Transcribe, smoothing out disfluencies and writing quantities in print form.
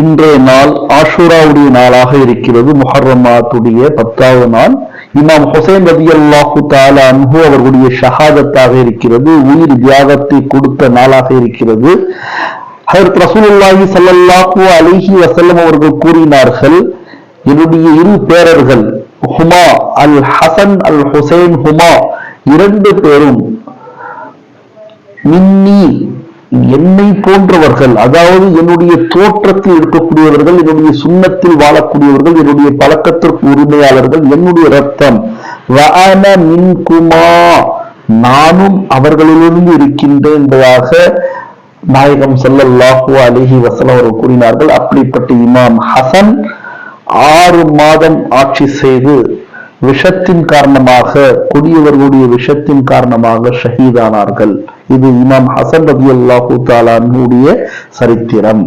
இன்றைய நாள் ஆஷூராவுடைய நாளாக இருக்கிறது. முஹர்ரமாத்துடைய 10வது நாள். இமாம் ஹுசைன் ரலியல்லாஹு தஆலா அன்ஹு அவர்களுடைய ஷஹாதத்தாக இருக்கிறது. உயிர் தியாகத்தை கொடுத்த நாளாக இருக்கிறது. ஹஜ்ரத் ரசூலுல்லாஹி ஸல்லல்லாஹு அலைஹி வஸல்லம் அவர்கள் கூறினார்கள், என்னுடைய இரு பேரர்கள் ஹுமா அல் ஹசன் அல் ஹுசைன் ஹுமா இரண்டு பேரும் மின்னி என்னை போன்றவர்கள், அதாவது என்னுடைய தோற்றத்தில் இருக்கக்கூடியவர்கள், என்னுடைய சுண்ணத்தில் வாழக்கூடியவர்கள், என்னுடைய பழக்கத்திற்கு உரிமையாளர்கள், என்னுடைய ரத்தம். வஅன மின்குமா, நானும் அவர்களிலிருந்து இருக்கின்றேன் என்பதாக நாயகம் ஸல்லல்லாஹு அலைஹி வஸல்லம் அவர்கள் கூறினார்கள். அப்படிப்பட்ட இமாம் ஹசன் 6 மாதம் ஆட்சி செய்து விஷத்தின் காரணமாக, கொடியவர்களுடைய விஷத்தின் காரணமாக ஷஹீதானார்கள். இது இமாம் ஹசன் ரலியல்லாஹு தஆலா அன்ஹுடைய சரித்திரம்.